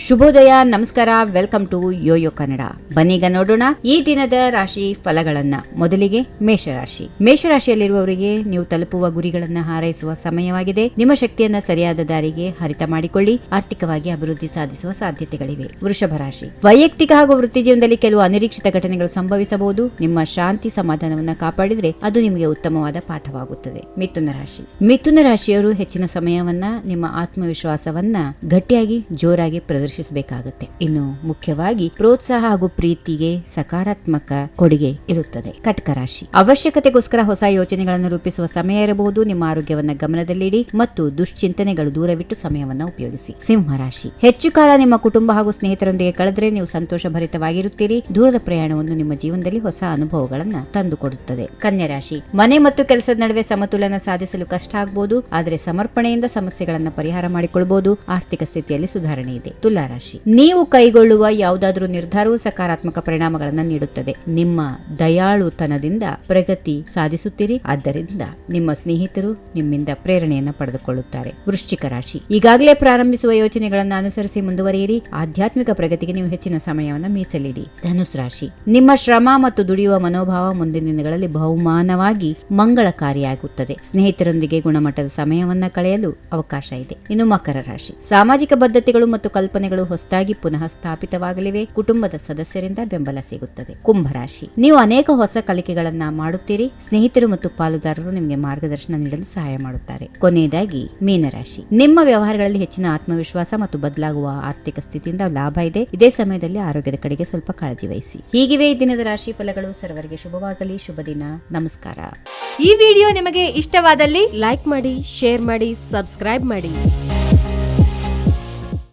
ಶುಭೋದಯ, ನಮಸ್ಕಾರ, welcome to Yoyo Kannada. ಬನ್ನೀಗ ನೋಡೋಣ ಈ ದಿನದ ರಾಶಿ ಫಲಗಳನ್ನ. ಮೊದಲಿಗೆ ಮೇಷರಾಶಿ. ಮೇಷರಾಶಿಯಲ್ಲಿರುವವರಿಗೆ ನೀವು ತಲುಪುವ ಗುರಿಗಳನ್ನ ಹಾರೈಸುವ ಸಮಯವಾಗಿದೆ. ನಿಮ್ಮ ಶಕ್ತಿಯನ್ನ ಸರಿಯಾದ ದಾರಿಗೆ ಹರಿತ ಮಾಡಿಕೊಳ್ಳಿ. ಆರ್ಥಿಕವಾಗಿ ಅಭಿವೃದ್ಧಿ ಸಾಧಿಸುವ ಸಾಧ್ಯತೆಗಳಿವೆ. ವೃಷಭ ರಾಶಿ. ವೈಯಕ್ತಿಕ ಹಾಗೂ ವೃತ್ತಿ ಜೀವನದಲ್ಲಿ ಕೆಲವು ಅನಿರೀಕ್ಷಿತ ಘಟನೆಗಳು ಸಂಭವಿಸಬಹುದು. ನಿಮ್ಮ ಶಾಂತಿ ಸಮಾಧಾನವನ್ನ ಕಾಪಾಡಿದ್ರೆ ಅದು ನಿಮಗೆ ಉತ್ತಮವಾದ ಪಾಠವಾಗುತ್ತದೆ. ಮಿಥುನ ರಾಶಿ. ಮಿಥುನ ರಾಶಿಯವರು ಹೆಚ್ಚಿನ ಸಮಯವನ್ನ ನಿಮ್ಮ ಆತ್ಮವಿಶ್ವಾಸವನ್ನ ಗಟ್ಟಿಯಾಗಿ ಜೋರಾಗಿ ಪ್ರದರ್ಶಿಸಬೇಕಾಗುತ್ತೆ. ಇನ್ನು ಮುಖ್ಯವಾಗಿ ಪ್ರೋತ್ಸಾಹ ಹಾಗೂ ಪ್ರೀತಿಗೆ ಸಕಾರಾತ್ಮಕ ಕೊಡುಗೆ ಇರುತ್ತದೆ. ಕಟಕ ರಾಶಿ. ಅವಶ್ಯಕತೆಗೋಸ್ಕರ ಹೊಸ ಯೋಜನೆಗಳನ್ನು ರೂಪಿಸುವ ಸಮಯ ಇರಬಹುದು. ನಿಮ್ಮ ಆರೋಗ್ಯವನ್ನ ಗಮನದಲ್ಲಿಡಿ ಮತ್ತು ದುಶ್ಚಿಂತನೆಗಳು ದೂರವಿಟ್ಟು ಸಮಯವನ್ನ ಉಪಯೋಗಿಸಿ. ಸಿಂಹ ರಾಶಿ. ಹೆಚ್ಚು ಕಾಲ ನಿಮ್ಮ ಕುಟುಂಬ ಹಾಗೂ ಸ್ನೇಹಿತರೊಂದಿಗೆ ಕಳೆದರೆ ನೀವು ಸಂತೋಷ ಭರಿತವಾಗಿರುತ್ತೀರಿ. ದೂರದ ಪ್ರಯಾಣವನ್ನು ನಿಮ್ಮ ಜೀವನದಲ್ಲಿ ಹೊಸ ಅನುಭವಗಳನ್ನ ತಂದುಕೊಡುತ್ತದೆ. ಕನ್ಯಾ ರಾಶಿ. ಮನೆ ಮತ್ತು ಕೆಲಸದ ನಡುವೆ ಸಮತೋಲನ ಸಾಧಿಸಲು ಕಷ್ಟ ಆಗಬಹುದು, ಆದರೆ ಸಮರ್ಪಣೆಯಿಂದ ಸಮಸ್ಯೆಗಳನ್ನು ಪರಿಹಾರ ಮಾಡಿಕೊಳ್ಳಬಹುದು. ಆರ್ಥಿಕ ಸ್ಥಿತಿಯಲ್ಲಿ ಸುಧಾರಣೆ ಇದೆ. ತುಲಾ ರಾಶಿ. ನೀವು ಕೈಗೊಳ್ಳುವ ಯಾವುದಾದ್ರೂ ನಿರ್ಧಾರವು ಸಕಾರಾತ್ಮಕ ಪರಿಣಾಮಗಳನ್ನು ನೀಡುತ್ತದೆ. ನಿಮ್ಮ ದಯಾಳುತನದಿಂದ ಪ್ರಗತಿ ಸಾಧಿಸುತ್ತೀರಿ. ಆದ್ದರಿಂದ ನಿಮ್ಮ ಸ್ನೇಹಿತರು ನಿಮ್ಮಿಂದ ಪ್ರೇರಣೆಯನ್ನು ಪಡೆದುಕೊಳ್ಳುತ್ತಾರೆ. ವೃಶ್ಚಿಕ ರಾಶಿ. ಈಗಾಗಲೇ ಪ್ರಾರಂಭಿಸುವ ಯೋಜನೆಗಳನ್ನು ಅನುಸರಿಸಿ ಮುಂದುವರಿಯಿರಿ. ಆಧ್ಯಾತ್ಮಿಕ ಪ್ರಗತಿಗೆ ನೀವು ಹೆಚ್ಚಿನ ಸಮಯವನ್ನು ಮೀಸಲಿಡಿ. ಧನುಸ್ ರಾಶಿ. ನಿಮ್ಮ ಶ್ರಮ ಮತ್ತು ದುಡಿಯುವ ಮನೋಭಾವ ಮುಂದಿನ ದಿನಗಳಲ್ಲಿ ಬಹುಮಾನವಾಗಿ ಮಂಗಳಕಾರಿಯಾಗುತ್ತದೆ. ಸ್ನೇಹಿತರೊಂದಿಗೆ ಗುಣಮಟ್ಟದ ಸಮಯವನ್ನ ಕಳೆಯಲು ಅವಕಾಶ ಇದೆ. ಇನ್ನು ಮಕರ ರಾಶಿ. ಸಾಮಾಜಿಕ ಬದ್ಧತೆಗಳು ಮತ್ತು ಕಲ್ಪನೆಗಳು ಹೊಸದಾಗಿ ಪುನಃ ಸ್ಥಾಪಿತವಾಗಲಿವೆ. ಕುಟುಂಬದ ಸದಸ್ಯರಿಂದ ಬೆಂಬಲ ಸಿಗುತ್ತದೆ. ಕುಂಭರಾಶಿ. ನೀವು ಅನೇಕ ಹೊಸ ಕಲಿಕೆಗಳನ್ನ ಮಾಡುತ್ತೀರಿ. ಸ್ನೇಹಿತರು ಮತ್ತು ಪಾಲುದಾರರು ನಿಮಗೆ ಮಾರ್ಗದರ್ಶನ ನೀಡಲು ಸಹಾಯ ಮಾಡುತ್ತಾರೆ. ಕೊನೆಯದಾಗಿ ಮೀನರಾಶಿ. ನಿಮ್ಮ ವ್ಯವಹಾರಗಳಲ್ಲಿ ಹೆಚ್ಚಿನ ಆತ್ಮವಿಶ್ವಾಸ ಮತ್ತು ಬದಲಾಗುವ ಆರ್ಥಿಕ ಸ್ಥಿತಿಯಿಂದ ಲಾಭ ಇದೆ. ಇದೇ ಸಮಯದಲ್ಲಿ ಆರೋಗ್ಯದ ಕಡೆಗೆ ಸ್ವಲ್ಪ ಕಾಳಜಿ ವಹಿಸಿ. ಹೀಗಿವೆ ಈ ದಿನದ ರಾಶಿ ಫಲಗಳು. ಸರ್ವರಿಗೆ ಶುಭವಾಗಲಿ. ಶುಭ ದಿನ. ನಮಸ್ಕಾರ. ಈ ವಿಡಿಯೋ ನಿಮಗೆ ಇಷ್ಟವಾದಲ್ಲಿ ಲೈಕ್ ಮಾಡಿ, ಶೇರ್ ಮಾಡಿ, ಸಬ್ಸ್ಕ್ರೈಬ್ ಮಾಡಿ.